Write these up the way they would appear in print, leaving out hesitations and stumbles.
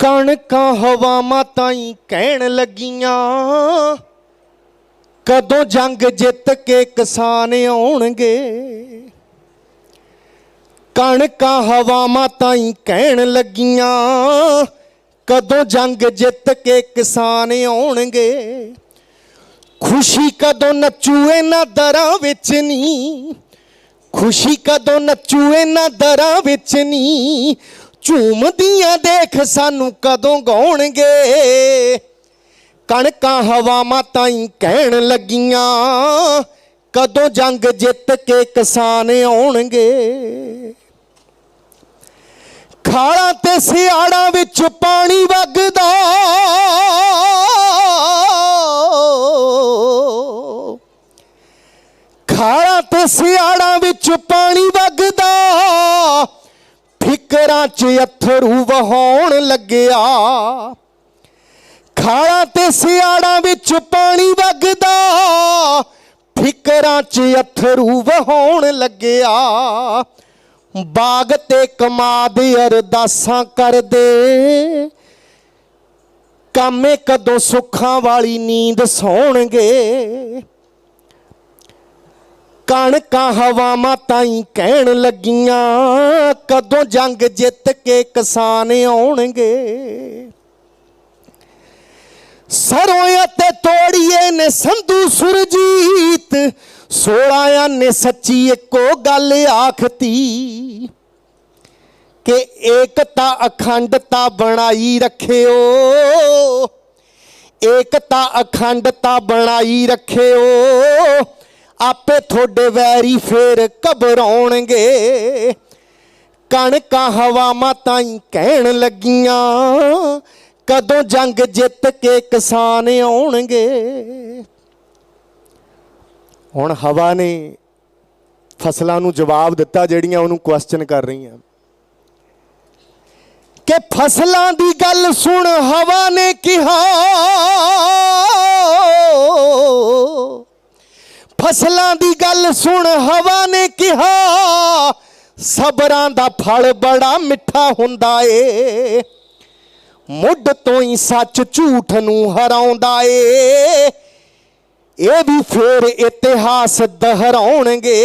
कणकां हवावां ताईं कहण लगियां, कदों जंग जित के किसान आउणगे। कणकां हवावां ताईं कहण लगियां, कदों जंग जित के किसान आउणगे। खुशी कदों नचू इन्हां दरां विच नी, खुशी कदों नचू इन्हां दरां विच नी, झूमदियां देख सानू कदों गाउणगे। कणकां हवावां ताईं कहण लगियां, कदों जंग जित के किसान आउणगे। खाड़ां ते सियाड़ां विच पानी वगदा, खाड़ां ते सियाड़ां विच पानी वगदा, फिकरां च अथरू वहाउण लग्या। खाड़ां ते सियाड़ां विच पानी वगदा, फिकरां च अथरू वहाउण लग्या। बाग ते कमाद अरदासां करदे, कामे कदों सुखां वाली नींद सौणगे। कणकां हवावां ताईं कहण लगियां, कदों जंग जित के किसान आउणगे। सरों अते तोड़िए ने संधू सुरजीत, सोलाया ने सच्ची एको गल आखती, कि एकता अखंडता बनाई रखियो, एकता अखंडता बनाई रखियो। आपे थोड़े वैरी फिर घबराउणगे। कणकां हवावां ताईं कहण लगियां, कदों जंग जित के किसान आउणगे। हुण हवा ने फसलों नूं जवाब दिता जिहड़ियां उहनूं क्वेश्चन कर रही कि फसलों की गल सुन हवा ने कहा, फसलों की गल सुन हवा ने कहा, सबरां दा फल बड़ा मिठा हुंदा ए। मुढ़ तो ही सच झूठ नूं हराउंदा ए, ये भी फिर इतिहास दोहराउणगे।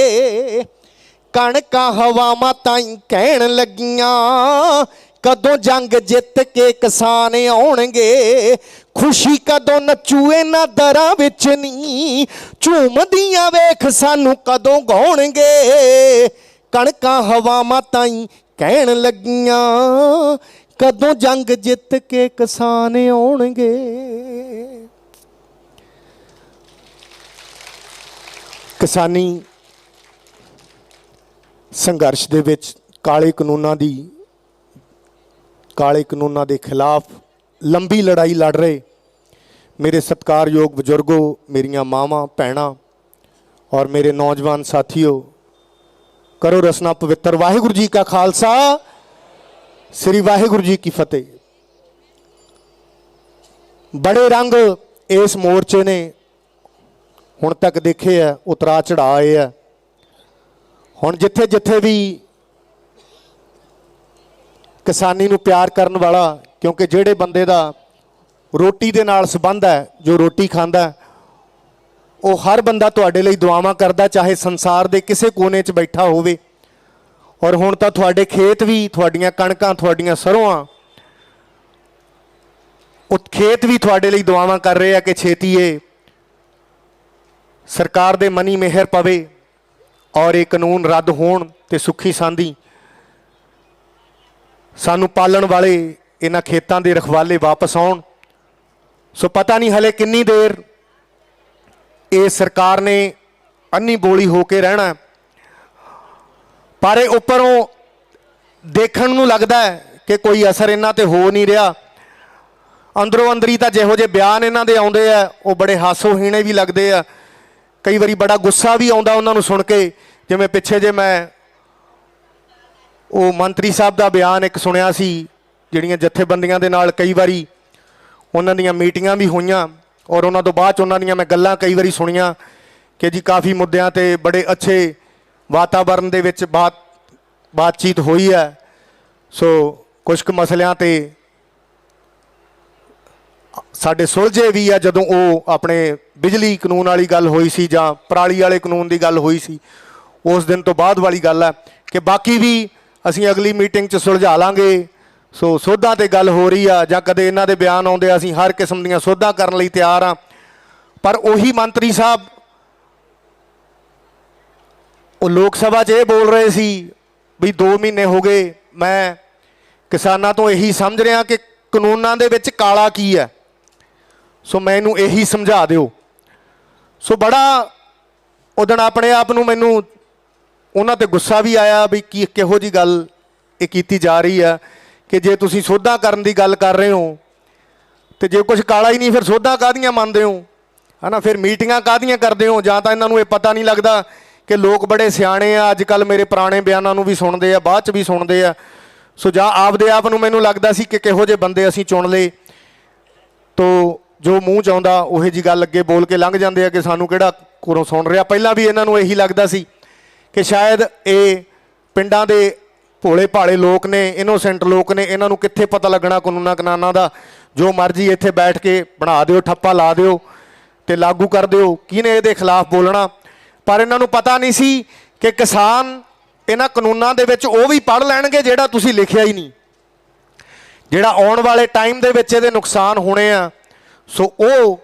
कणकां हवावां ताईं कहण लगियां, कदों जंग जित के किसान आउणगे। खुशी कदों नचू इन्हां दरां विच नी, झूमदियां वेख सानू कदों गाउणगे। कणकां हवावां ताईं कहण लगियां, कदों जंग जित के किसान आउणगे। किसानी संघर्ष दे विच काले कानूनां दी, काले कानूनां दे खिलाफ लंबी लड़ाई लड़ रहे मेरे सत्कारयोग बजुर्गों, मेरियां मावां भैणां और मेरे नौजवान साथियों, करो रसना पवित्र। वाहिगुरू जी का खालसा, श्री वाहिगुरू जी की फतेह। बड़े रंग इस मोर्चे ने हुण तक देखे है, उतरा चढ़ा आए है। हुण जिथे जिथे भी किसानी नूं प्यार करन वाला, क्योंकि जिहड़े बंदे दा रोटी दे नाल संबंध है, जो रोटी खांदा है, वो हर बंदा तुहाडे लई दुआवां करदा, चाहे संसार दे किसे कोने च बैठा होवे। और हुण तां तुहाडे खेत भी, तुहाडीआं कणकां, तुहाडीआं सरोआं, वो खेत भी तुहाडे लई दुआवां कर रहे हैं कि छेती ये सरकार दे मनी मेहर पवे और ये कानून रद्द होण ते सुखी सांधी सानू पालन वाले इन्हां खेतां दे रखवाले वापस आउण। सो पता नहीं हले किन्नी देर ये सरकार ने अन्नी बोली होके रहना, पर उपरों देखण नूं लगदा है कि कोई असर इन्हां ते हो नहीं रहा। अंदरों अंदरी तां जिहो जे बयान इन्हां दे आउंदे आ, वो बड़े हासोहीणे भी लगदे आ। कई बारी बड़ा गुस्सा भी आउंदा उन्हां नूं सुण के। जिवें पिछे जे मैं वो मंत्री साहब का बयान एक सुनिया सी, जिहड़ियां जथेबंदियां दे नाल कई बारी उन्हां दीयां मीटिंगां भी होईयां, और उन्हां तों बाद उन्हां दीयां मैं गल्लां कई बारी सुनियां कि जी काफ़ी मुद्दों ते बड़े अच्छे वातावरण दे विच बातचीत हुई है। सो कुछ क मसलियां ते ਸਾਡੇ ਸੁਲਝੇ ਵੀ ਆ ਜਦੋਂ ਉਹ ਆਪਣੇ ਬਿਜਲੀ ਕਾਨੂੰਨ ਵਾਲੀ ਗੱਲ ਹੋਈ ਸੀ ਜਾਂ ਪਰਾਲੀ ਵਾਲੇ ਕਾਨੂੰਨ ਦੀ ਗੱਲ ਹੋਈ ਸੀ, ਉਸ ਦਿਨ ਤੋਂ ਬਾਅਦ ਵਾਲੀ ਗੱਲ ਹੈ ਕਿ ਬਾਕੀ ਵੀ ਅਸੀਂ ਅਗਲੀ ਮੀਟਿੰਗ 'ਚ ਸੁਲਝਾ ਲਾਂਗੇ। ਸੋ ਸੋਧਾਂ 'ਤੇ ਗੱਲ ਹੋ ਰਹੀ ਆ ਜਾਂ ਕਦੇ ਇਹਨਾਂ ਦੇ ਬਿਆਨ ਆਉਂਦੇ ਆ, ਅਸੀਂ ਹਰ ਕਿਸਮ ਦੀਆਂ ਸੋਧਾਂ ਕਰਨ ਲਈ ਤਿਆਰ ਹਾਂ। ਪਰ ਉਹੀ ਮੰਤਰੀ ਸਾਹਿਬ ਉਹ ਲੋਕ ਸਭਾ 'ਚ ਇਹ ਬੋਲ ਰਹੇ ਸੀ ਵੀ 2 ਮਹੀਨੇ ਹੋ ਗਏ, ਮੈਂ ਕਿਸਾਨਾਂ ਤੋਂ ਇਹੀ ਸਮਝ ਰਿਹਾ ਕਿ ਕਾਨੂੰਨਾਂ ਦੇ ਵਿੱਚ ਕਾਲਾ ਕੀ ਹੈ, ਸੋ ਮੈਨੂੰ ਇਹੀ ਸਮਝਾ ਦਿਓ। ਸੋ ਬੜਾ ਉਦਣ ਆਪਣੇ ਆਪ ਨੂੰ ਮੈਨੂੰ ਉਹਨਾਂ 'ਤੇ ਗੁੱਸਾ ਵੀ ਆਇਆ ਵੀ ਕੀ ਕਿਹੋ ਜਿਹੀ ਗੱਲ ਇਹ ਕੀਤੀ ਜਾ ਰਹੀ ਆ ਕਿ ਜੇ ਤੁਸੀਂ ਸੋਧਾਂ ਕਰਨ ਦੀ ਗੱਲ ਕਰ ਰਹੇ ਹੋ ਤੇ ਜੇ ਕੁਝ ਕਾਲਾ ਹੀ ਨਹੀਂ ਫਿਰ ਸੋਧਾਂ ਕਾਹਦੀਆਂ ਮੰਨਦੇ ਹੋ, ਹੈ ਨਾ। ਫਿਰ ਮੀਟਿੰਗਾਂ ਕਾਹਦੀਆਂ ਕਰਦੇ ਹੋ, ਜਾਂ ਤਾਂ ਇਹਨਾਂ ਨੂੰ ਇਹ ਪਤਾ ਨਹੀਂ ਲੱਗਦਾ ਕਿ ਲੋਕ ਬੜੇ ਸਿਆਣੇ ਆ, ਅੱਜ ਕੱਲ੍ਹ ਮੇਰੇ ਪੁਰਾਣੇ ਬਿਆਨਾਂ ਨੂੰ ਵੀ ਸੁਣਦੇ ਆ, ਬਾਅਦ 'ਚ ਵੀ ਸੁਣਦੇ ਆ। ਸੋ ਜਾਂ ਆਪਦੇ ਆਪ ਨੂੰ ਮੈਨੂੰ ਲੱਗਦਾ ਸੀ ਕਿ ਕਿਹੋ ਜਿਹੇ ਬੰਦੇ ਅਸੀਂ ਚੁਣ ਲਏ ਤੋ ਜੋ ਮੂੰਹ 'ਚ ਆਉਂਦਾ ਉਹੋ ਜਿਹੀ ਗੱਲ ਅੱਗੇ ਬੋਲ ਕੇ ਲੰਘ ਜਾਂਦੇ ਆ ਕਿ ਸਾਨੂੰ ਕਿਹੜਾ ਕੋਲੋਂ ਸੁਣ ਰਿਹਾ। ਪਹਿਲਾਂ ਵੀ ਇਹਨਾਂ ਨੂੰ ਇਹੀ ਲੱਗਦਾ ਸੀ ਕਿ ਸ਼ਾਇਦ ਇਹ ਪਿੰਡਾਂ ਦੇ ਭੋਲੇ ਭਾਲੇ ਲੋਕ ਨੇ, ਇਨੋਸੈਂਟ ਲੋਕ ਨੇ, ਇਹਨਾਂ ਨੂੰ ਕਿੱਥੇ ਪਤਾ ਲੱਗਣਾ ਕਾਨੂੰਨਾਂ ਕਨਾਨਾਂ ਦਾ, ਜੋ ਮਰਜ਼ੀ ਇੱਥੇ ਬੈਠ ਕੇ ਬਣਾ ਦਿਓ, ਠੱਪਾ ਲਾ ਦਿਓ ਅਤੇ ਲਾਗੂ ਕਰ ਦਿਓ, ਕਿਹਨੇ ਇਹਦੇ ਖਿਲਾਫ ਬੋਲਣਾ। ਪਰ ਇਹਨਾਂ ਨੂੰ ਪਤਾ ਨਹੀਂ ਸੀ ਕਿ ਕਿਸਾਨ ਇਹਨਾਂ ਕਾਨੂੰਨਾਂ ਦੇ ਵਿੱਚ ਉਹ ਵੀ ਪੜ੍ਹ ਲੈਣਗੇ ਜਿਹੜਾ ਤੁਸੀਂ ਲਿਖਿਆ ਹੀ ਨਹੀਂ, ਜਿਹੜਾ ਆਉਣ ਵਾਲੇ ਟਾਈਮ ਦੇ ਵਿੱਚ ਇਹਦੇ ਨੁਕਸਾਨ ਹੋਣੇ ਆ। ਸੋ ਉਹ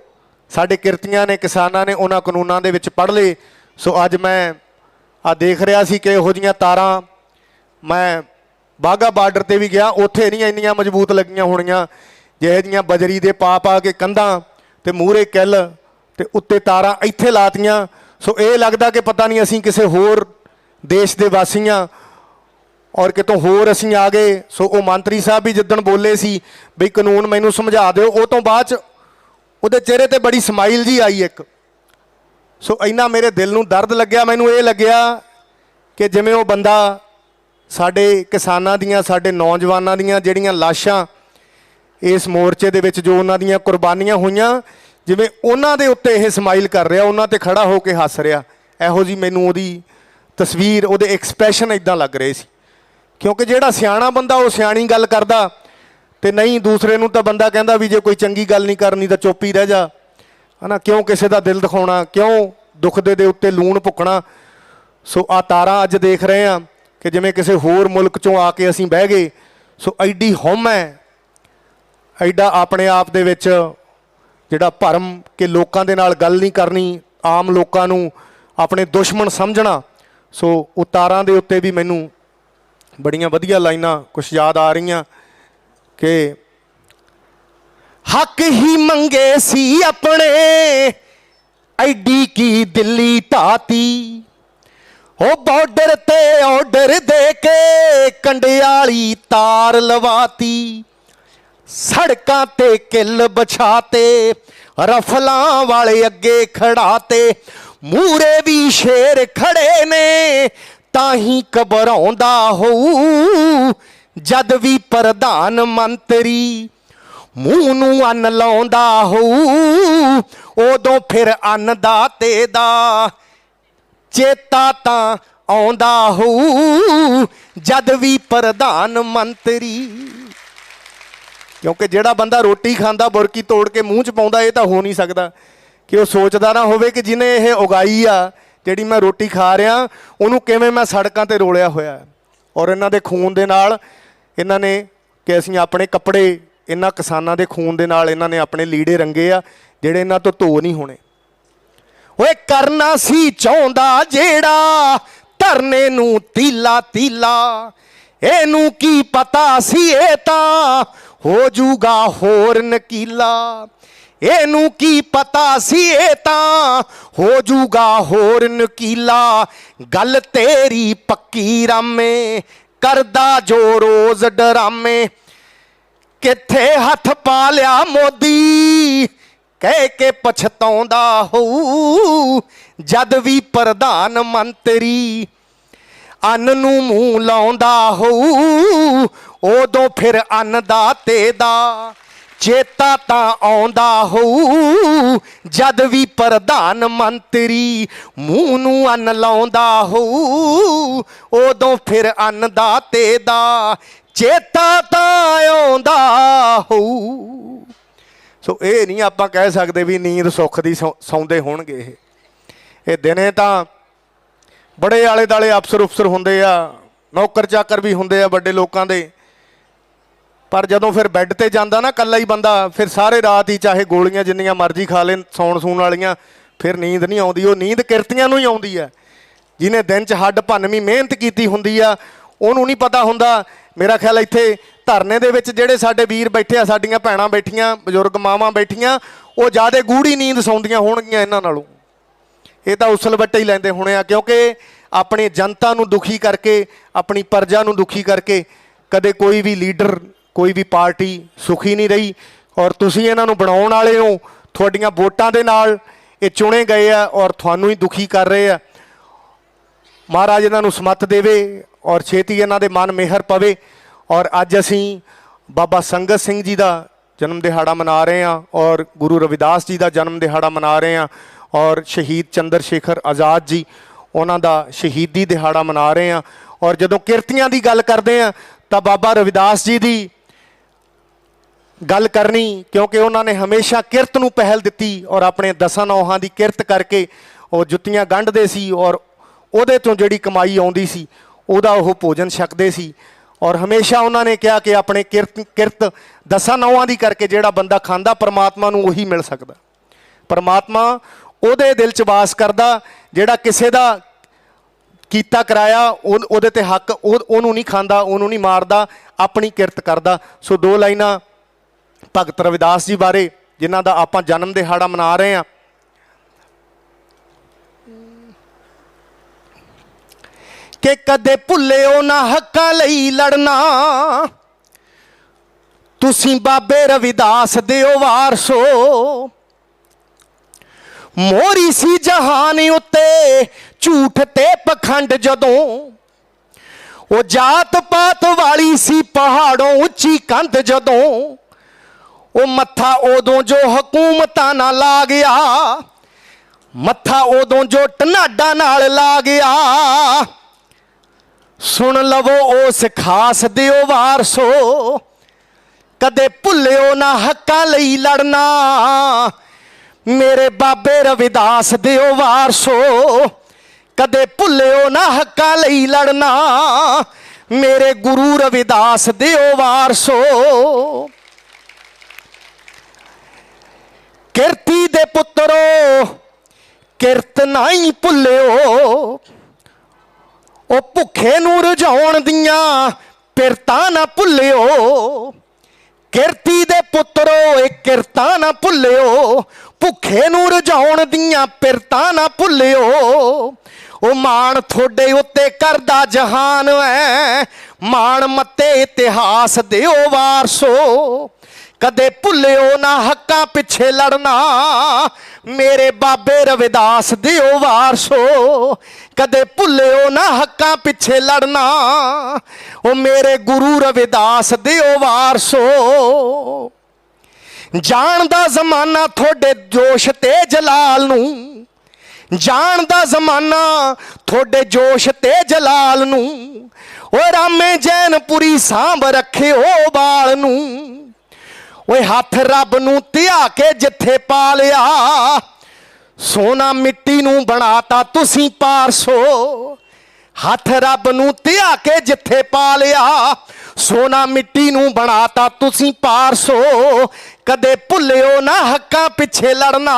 ਸਾਡੇ ਕਿਰਤੀਆਂ ਨੇ, ਕਿਸਾਨਾਂ ਨੇ ਉਹਨਾਂ ਕਾਨੂੰਨਾਂ ਦੇ ਵਿੱਚ ਪੜ੍ਹ ਲਏ। ਸੋ ਅੱਜ ਮੈਂ ਦੇਖ ਰਿਹਾ ਸੀ ਕਿ ਇਹੋ ਜਿਹੀਆਂ ਤਾਰਾਂ, ਮੈਂ ਬਾਘਾ ਬਾਰਡਰ 'ਤੇ ਵੀ ਗਿਆ, ਉੱਥੇ ਨਹੀਂ ਇੰਨੀਆਂ ਮਜ਼ਬੂਤ ਲੱਗੀਆਂ ਹੋਣੀਆਂ ਜਿਹੇ ਜਿਹੀਆਂ ਬਜਰੀ ਦੇ ਪਾ ਪਾ ਕੇ ਕੰਧਾਂ ਅਤੇ ਮੂਹਰੇ ਕਿੱਲ ਅਤੇ ਉੱਤੇ ਤਾਰਾਂ ਇੱਥੇ ਲਾਤੀਆਂ। ਸੋ ਇਹ ਲੱਗਦਾ ਕਿ ਪਤਾ ਨਹੀਂ ਅਸੀਂ ਕਿਸੇ ਹੋਰ ਦੇਸ਼ ਦੇ ਵਾਸੀ ਹਾਂ ਔਰ ਕਿਤੋਂ ਹੋਰ ਅਸੀਂ ਆ ਗਏ। ਸੋ ਉਹ ਮੰਤਰੀ ਸਾਹਿਬ ਵੀ ਜਿੱਦਣ ਬੋਲੇ ਸੀ ਬਈ ਕਾਨੂੰਨ ਮੈਨੂੰ ਸਮਝਾ ਦਿਓ, ਉਹ ਤੋਂ ਬਾਅਦ 'ਚ ਉਹਦੇ ਚਿਹਰੇ 'ਤੇ ਬੜੀ ਸਮਾਈਲ ਜੀ ਆਈ ਇੱਕ। ਸੋ ਇੰਨਾ ਮੇਰੇ ਦਿਲ ਨੂੰ ਦਰਦ ਲੱਗਿਆ, ਮੈਨੂੰ ਇਹ ਲੱਗਿਆ ਕਿ ਜਿਵੇਂ ਉਹ ਬੰਦਾ ਸਾਡੇ ਕਿਸਾਨਾਂ ਦੀਆਂ, ਸਾਡੇ ਨੌਜਵਾਨਾਂ ਦੀਆਂ ਜਿਹੜੀਆਂ ਲਾਸ਼ਾਂ ਇਸ ਮੋਰਚੇ ਦੇ ਵਿੱਚ ਜੋ ਉਹਨਾਂ ਦੀਆਂ ਕੁਰਬਾਨੀਆਂ ਹੋਈਆਂ, ਜਿਵੇਂ ਉਹਨਾਂ ਦੇ ਉੱਤੇ ਇਹ ਸਮਾਈਲ ਕਰ ਰਿਹਾ, ਉਹਨਾਂ 'ਤੇ ਖੜਾ ਹੋ ਕੇ ਹੱਸ ਰਿਹਾ। ਇਹੋ ਜਿਹੀ ਮੈਨੂੰ ਉਹਦੀ ਤਸਵੀਰ, ਉਹਦੇ ਐਕਸਪ੍ਰੈਸ਼ਨ ਇੱਦਾਂ ਲੱਗ ਰਹੇ ਸੀ। ਕਿਉਂਕਿ ਜਿਹੜਾ ਸਿਆਣਾ ਬੰਦਾ ਉਹ ਸਿਆਣੀ ਗੱਲ ਕਰਦਾ, ਅਤੇ ਨਹੀਂ ਦੂਸਰੇ ਨੂੰ ਤਾਂ ਬੰਦਾ ਕਹਿੰਦਾ ਵੀ ਜੇ ਕੋਈ ਚੰਗੀ ਗੱਲ ਨਹੀਂ ਕਰਨੀ ਤਾਂ ਚੁੱਪ ਹੀ ਰਹਿ ਜਾ, ਹੈ ਨਾ। ਕਿਉਂ ਕਿਸੇ ਦਾ ਦਿਲ ਦਿਖਾਉਣਾ, ਕਿਉਂ ਦੁੱਖ ਦੇ ਉੱਤੇ ਲੂਣ ਭੁੱਕਣਾ। ਸੋ ਆਹ ਤਾਰਾਂ ਅੱਜ ਦੇਖ ਰਹੇ ਹਾਂ ਕਿ ਜਿਵੇਂ ਕਿਸੇ ਹੋਰ ਮੁਲਕ 'ਚੋਂ ਆ ਕੇ ਅਸੀਂ ਬਹਿ ਗਏ। ਸੋ ਐਡੀ ਹਉਮੈ ਹੈ, ਐਡਾ ਆਪਣੇ ਆਪ ਦੇ ਵਿੱਚ ਜਿਹੜਾ ਭਰਮ ਕਿ ਲੋਕਾਂ ਦੇ ਨਾਲ ਗੱਲ ਨਹੀਂ ਕਰਨੀ, ਆਮ ਲੋਕਾਂ ਨੂੰ ਆਪਣੇ ਦੁਸ਼ਮਣ ਸਮਝਣਾ। ਸੋ ਉਹ ਤਾਰਾਂ ਦੇ ਉੱਤੇ ਵੀ ਮੈਨੂੰ ਬੜੀਆਂ ਵਧੀਆ ਲਾਈਨਾਂ ਕੁਛ ਯਾਦ ਆ ਰਹੀਆਂ ਕਿ ਹੱਕ ਹੀ ਮੰਗੇ ਸੀ ਆਪਣੇ, ਐਡੀ ਕੀ ਦਿੱਲੀ ਢਾਤੀ, ਉਹ ਬਾਰਡਰ ਤੇ ਆਰਡਰ ਦੇ ਕੇ ਕੰਡਿਆਲੀ ਤਾਰ ਲਵਾਤੀ, ਸੜਕਾਂ ਤੇ ਕਿੱਲ ਵਿਛਾਤੇ, ਰਫਲਾਂ ਵਾਲੇ ਅੱਗੇ ਖੜਾਤੇ, ਮੂਰੇ ਵੀ ਸ਼ੇਰ ਖੜੇ ਨੇ, ਤਾਂ ਹੀ ਘਬਰਾਉਂਦਾ ਹੋਊ ਜਦ ਵੀ ਪ੍ਰਧਾਨ ਮੰਤਰੀ ਮੂੰਹ ਨੂੰ ਅੰਨ ਲਾਉਂਦਾ ਹੋਊ, ਉਦੋਂ ਫਿਰ ਅੰਨਦਾਤੇ ਦਾ ਚੇਤਾ ਤਾਂ ਆਉਂਦਾ ਹੋਊ ਜਦ ਵੀ ਪ੍ਰਧਾਨ ਮੰਤਰੀ। ਕਿਉਂਕਿ ਜਿਹੜਾ ਬੰਦਾ ਰੋਟੀ ਖਾਂਦਾ ਬੁਰਕੀ ਤੋੜ ਕੇ ਮੂੰਹ 'ਚ ਪਾਉਂਦਾ, ਇਹ ਤਾਂ ਹੋ ਨਹੀਂ ਸਕਦਾ ਕਿ ਉਹ ਸੋਚਦਾ ਨਾ ਹੋਵੇ ਕਿ ਜਿਹਨੇ ਇਹ ਉਗਾਈ ਆ, ਜਿਹੜੀ ਮੈਂ ਰੋਟੀ ਖਾ ਰਿਹਾ, ਉਹਨੂੰ ਕਿਵੇਂ ਮੈਂ ਸੜਕਾਂ 'ਤੇ ਰੋਲਿਆ ਹੋਇਆ। ਔਰ ਇਹਨਾਂ ਦੇ ਖੂਨ ਦੇ ਨਾਲ ਇਹਨਾਂ ਨੇ ਕਿ ਅਸੀਂ ਆਪਣੇ ਕੱਪੜੇ, ਇਹਨਾਂ ਕਿਸਾਨਾਂ ਦੇ ਖੂਨ ਦੇ ਨਾਲ ਇਹਨਾਂ ਨੇ ਆਪਣੇ ਲੀੜੇ ਰੰਗੇ ਆ, ਜਿਹੜੇ ਇਹਨਾਂ ਤੋਂ ਧੋ ਨਹੀਂ ਹੋਣੇ। ਓਏ ਕਰਨਾ ਸੀ ਚਾਹੁੰਦਾ ਜਿਹੜਾ ਧਰਨੇ ਨੂੰ ਤੀਲਾ ਤੀਲਾ, ਇਹਨੂੰ ਕੀ ਪਤਾ ਸੀ ਇਹ ਤਾਂ ਹੋ ਜੂਗਾ ਹੋਰ ਨਕੀਲਾ, ਇਹਨੂੰ ਕੀ ਪਤਾ ਸੀ ਇਹ ਤਾਂ ਹੋ ਜੂਗਾ ਹੋਰ ਨਕੀਲਾ, ਗੱਲ ਤੇਰੀ ਪੱਕੀ ਰਾਮੇ ਕਰਦਾ ਜੋ ਰੋਜ਼ ਡਰਾਮੇ, ਕਿੱਥੇ ਹੱਥ ਪਾ ਲਿਆ ਮੋਦੀ ਕਹਿ ਕੇ ਪਛਤਾਉਂਦਾ ਹੋਊ ਜਦ ਵੀ ਪ੍ਰਧਾਨ ਮੰਤਰੀ ਅੰਨ ਨੂੰ ਮੂੰਹ ਲਾਉਂਦਾ ਹੋਊ, ਉਦੋਂ ਫਿਰ ਅੰਨਦਾਤੇ ਦਾ ਚੇਤਾ ਤਾਂ ਆਉਂਦਾ ਹੋਊ ਜਦ ਵੀ ਪ੍ਰਧਾਨ ਮੰਤਰੀ ਮੂੰਹ ਨੂੰ ਅੰਨ ਲਾਉਂਦਾ ਹੋਊ, ਉਦੋਂ ਫਿਰ ਅੰਨਦਾਤੇ ਦਾ ਚੇਤਾ ਤਾਂ ਆਉਂਦਾ ਹੋਊ। सो ये नहीं आप कह सकते भी नींद सुख की सौंदे होणगे। ये दिने तो बड़े आले दाले अफसर उफसर होंदे आ, नौकर चाकर भी होंदे आ बड़े लोगों के, पर जदों फिर बैड ते जांदा ना कल्ला ही बंदा, फिर सारे रात ही चाहे गोलियां जिन्नियां मर्जी खा लेन सौण सूण वालियां, फिर नींद नहीं आउंदी। वो नींद किरतियां नूं ही आउंदी है, जिन्हें दिन च हड्ड भन्नवीं मेहनत कीती हुंदी आ उहनूं नहीं पता हुंदा। मेरा ख्याल इत्थे धरने दे विच जिहड़े साडे वीर बैठे आ, साडीआं भैणां बैठीआं, बजुर्ग मावां बैठीआं, वो ज़्यादा गूढ़ी नींद सौंदियां होणगीआं इन्हां नालों। ये तो उसल वट्टे ही लैंदे होणे आ, क्योंकि अपनी जनता नूं दुखी करके, अपनी प्रजा नूं दुखी करके कदे कोई भी लीडर, कोई भी पार्टी सुखी नहीं रही। और तुसीं इन्हां नूं बनाउण वाले हो, तुहाडीआं वोटां दे नाल ये चुने गए आ और तुहानूं ही दुखी कर रहे आ। महाराज इन्हां नूं समत देवे और छेती इन्हां दे मन मेहर पवे। और अज असीं बाबा संगत सिंह जी का जन्म दिहाड़ा मना रहे हैं और गुरु रविदास जी का जन्म दिहाड़ा मना रहे हैं और शहीद चंद्र शेखर आज़ाद जी उन्हां दा शहीदी दिहाड़ा मना रहे हैं। और जदों किरतियां की गल करते हैं तो बाबा रविदास जी की गल करनी, क्योंकि उन्होंने हमेशा किरत नूं पहल दिती और अपने 10 नौहां की किरत करके वो जुत्तियां गंढदे सी और उहदे तों जिहड़ी कमाई आउंदी सी उहदा ओह भोजन छकदे सी। और हमेशा उन्होंने कहा कि अपने किरत 10 नौहां की करके जिहड़ा बंदा खांदा परमात्मा नूं उही मिल सकदा। परमात्मा उहदे दिल च वास करदा, जिहड़ा किसे दा कीता कराया उहदे ते हक उहनूं नहीं खांदा, उहनूं नहीं मारदा, अपनी किरत करदा। सो 2 लाइनां भगत रविदास जी बारे जिन्हां दा आपां जन्म दिहाड़ा मना रहे हैं। कि कदे भुल्लिओ ना हक्कां लई लड़ना, तुसीं बाबे रविदास दिओ वारसो। मोरी सी जहान उत्ते झूठ ते पखंड जदों, वो जात पात वाली सी पहाड़ों उच्ची कंध जदों। वो मत्था उदों जो हुकूमतां नाल ला गया, मत्था उदों जो टनाडा नाल ला गया। सुन लवो उस खास दिओ वारसो, कदे भुल्लिओ ना हक्कां लई लड़ना, मेरे बाबे रविदास दिओ वारसो। कदे भुल्लिओ ना हक्कां लई लड़ना, मेरे गुरु रविदास दिओ वारसो। किरती दे पुत्रो किरत नाई भुल्लिओ, ओ भुखे नूं रजाउण दियां पिरतां ना भुल्लिओ। किरती दे पुत्रो ए किरतां ना भुल्लिओ, भुखे नूं रजाउण दियां पिरतां ना भुल्लिओ। ओ मान थोड़े उत्ते करदा जहान है, मान मत्ते इतिहास दिओ वारसो। कदे भुल्लिओ ना हक्कां पिछे लड़ना, मेरे बाबे रविदास दिओ वारसो। कदे भुल्लिओ ना हक्कां पिछे लड़ना, ओ मेरे गुरु रविदास दिओ वारसो। जानदा जमाना थोड़े जोश ते जलाल नूं, जानदा जमाना थोड़े जोश ते जलाल नूं। ओ रामे जैनपुरी सांभ रखे ओ बाल नूं, ओए हथ रब नूं धिया के जिथे पा लिया। सोना मिट्टी नूं बनाता तुसीं पारसो, हथ रब नूं धिया के जिथे पा लिया। सोना मिट्टी नूं बनाता तुसीं पारसो। कदे भुल्लिओ ना हक्कां पिछे लड़ना,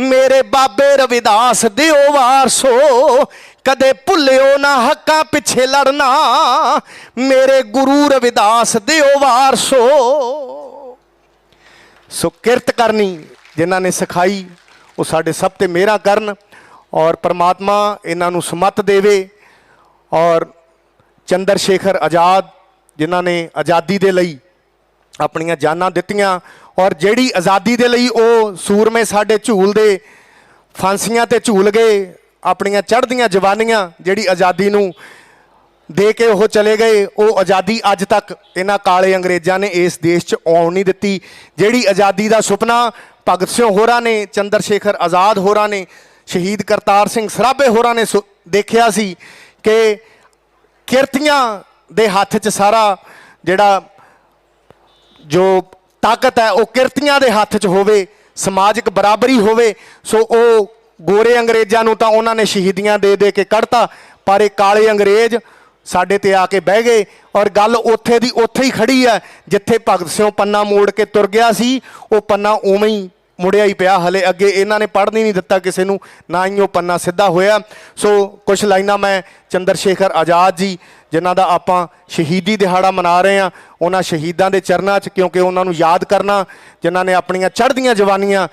मेरे बाबे रविदास दिओ वारसो। कदे भुल्लिओ ना हक्कां पिछे लड़ना, मेरे गुरु रविदास दिओ वारसो। सो किरत करनी जिन्हां ने सिखाई वो साडे सब ते मेहरां करन और परमात्मा इन्हां नूं समत देवे। और चंद्र शेखर आज़ाद जिन्हां ने आज़ादी दे लई अपनियां जानां दित्तियां और जिहड़ी आज़ादी दे लई वो सूरमे साडे झूल दे फांसियां ते झूल गए, अपनियां चढ़दियां जवानियां जिहड़ी आज़ादी नूं दे के वो चले गए, वो आज़ादी अज तक इन्हां काले अंग्रेज़ां ने इस देश च आउण नहीं दित्ती। जिहड़ी आज़ादी का सुपना भगत सिंह होरां ने, चंद्र शेखर आज़ाद होरां ने, शहीद करतार सिंह सराभे होरां ने देखिया सी कि किरतियां दे हत्थ च सारा जिहड़ा जो ਤਾਕਤ ਹੈ ਉਹ ਕਿਰਤੀਆਂ ਦੇ ਹੱਥ 'ਚ ਹੋਵੇ, ਸਮਾਜਿਕ ਬਰਾਬਰੀ ਹੋਵੇ। ਸੋ ਉਹ ਗੋਰੇ ਅੰਗਰੇਜ਼ਾਂ ਨੂੰ ਤਾਂ ਉਹਨਾਂ ਨੇ ਸ਼ਹੀਦੀਆਂ ਦੇ ਦੇ ਕੇ ਕੱਢਤਾ, ਪਰ ਇਹ ਕਾਲੇ ਅੰਗਰੇਜ਼ ਸਾਡੇ ਤੇ ਆ ਕੇ ਬਹਿ ਗਏ। ਔਰ ਗੱਲ ਉੱਥੇ ਦੀ ਉੱਥੇ ਹੀ ਖੜੀ ਹੈ ਜਿੱਥੇ ਭਗਤ ਸਿੰਘ ਪੰਨਾ ਮੋੜ ਕੇ ਤੁਰ ਗਿਆ ਸੀ, ਉਹ ਪੰਨਾ ਉਵੇਂ ਹੀ ਮੁੜਿਆ ਹੀ ਪਿਆ। ਹਲੇ ਅੱਗੇ ਇਹਨਾਂ ਨੇ ਪੜ੍ਹਨ ਹੀ ਨਹੀਂ ਦਿੱਤਾ ਕਿਸੇ ਨੂੰ, ਨਾ ਹੀ ਉਹ ਪੰਨਾ ਸਿੱਧਾ ਹੋਇਆ। ਸੋ ਕੁਛ ਲਾਈਨਾਂ ਮੈਂ ਚੰਦਰ ਸ਼ੇਖਰ ਆਜ਼ਾਦ ਜੀ, ਜਿਨ੍ਹਾਂ ਦਾ ਆਪਾਂ ਸ਼ਹੀਦੀ ਦਿਹਾੜਾ ਮਨਾ ਰਹੇ ਹਾਂ, ਉਹਨਾਂ ਸ਼ਹੀਦਾਂ ਦੇ ਚਰਨਾਂ 'ਚ, ਕਿਉਂਕਿ ਉਹਨਾਂ ਨੂੰ ਯਾਦ ਕਰਨਾ ਜਿਨ੍ਹਾਂ ਨੇ ਆਪਣੀਆਂ ਚੜ੍ਹਦੀਆਂ ਜਵਾਨੀਆਂ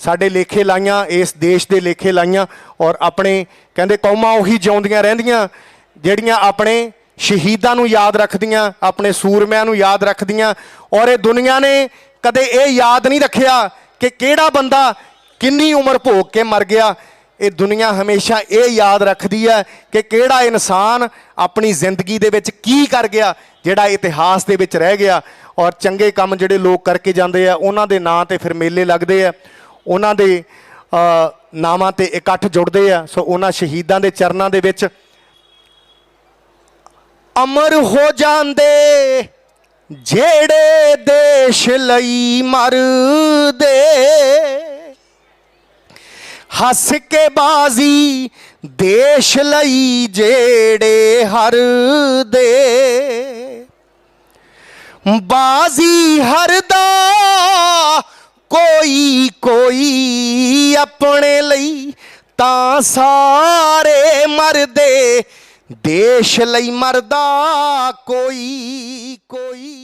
ਸਾਡੇ ਲੇਖੇ ਲਾਈਆਂ, ਇਸ ਦੇਸ਼ ਦੇ ਲੇਖੇ ਲਾਈਆਂ। ਔਰ ਆਪਣੇ ਕਹਿੰਦੇ ਕੌਮਾਂ ਉਹੀ ਜਿਉਂਦੀਆਂ ਰਹਿੰਦੀਆਂ ਜਿਹੜੀਆਂ ਆਪਣੇ ਸ਼ਹੀਦਾਂ ਨੂੰ ਯਾਦ ਰੱਖਦੀਆਂ, ਆਪਣੇ ਸੂਰਮਿਆਂ ਨੂੰ ਯਾਦ ਰੱਖਦੀਆਂ। ਔਰ ਇਹ ਦੁਨੀਆ ਨੇ ਕਦੇ ਇਹ ਯਾਦ ਨਹੀਂ ਰੱਖਿਆ ਕਿ ਕਿਹੜਾ ਬੰਦਾ ਕਿੰਨੀ ਉਮਰ ਭੋਗ ਕੇ ਮਰ ਗਿਆ। ਇਹ ਦੁਨੀਆ ਹਮੇਸ਼ਾ ਇਹ ਯਾਦ ਰੱਖਦੀ ਹੈ ਕਿ ਕਿਹੜਾ ਇਨਸਾਨ ਆਪਣੀ ਜ਼ਿੰਦਗੀ ਦੇ ਵਿੱਚ ਕੀ ਕਰ ਗਿਆ ਜਿਹੜਾ ਇਤਿਹਾਸ ਦੇ ਵਿੱਚ ਰਹਿ ਗਿਆ। ਔਰ ਚੰਗੇ ਕੰਮ ਜਿਹੜੇ ਲੋਕ ਕਰਕੇ ਜਾਂਦੇ ਆ ਉਹਨਾਂ ਦੇ ਨਾਂ 'ਤੇ ਫਿਰ ਮੇਲੇ ਲੱਗਦੇ ਆ, ਉਹਨਾਂ ਦੇ ਨਾਵਾਂ 'ਤੇ ਇਕੱਠ ਜੁੜਦੇ ਆ। ਸੋ ਉਹਨਾਂ ਸ਼ਹੀਦਾਂ ਦੇ ਚਰਨਾਂ ਦੇ ਵਿੱਚ ਅਮਰ ਹੋ ਜਾਂਦੇ ਜਿਹੜੇ ਦੇਸ਼ ਲਈ ਮਰਦੇ, ਹੱਸ ਕੇ ਬਾਜ਼ੀ ਦੇਸ਼ ਲਈ ਜਿਹੜੇ ਹਾਰਦੇ, ਬਾਜ਼ੀ ਹਰਦਾ ਕੋਈ ਕੋਈ ਆਪਣੇ ਲਈ, ਤਾਂ ਸਾਰੇ ਮਰਦੇ ਦੇਸ਼ ਲਈ ਮਰਦਾ ਕੋਈ ਕੋਈ।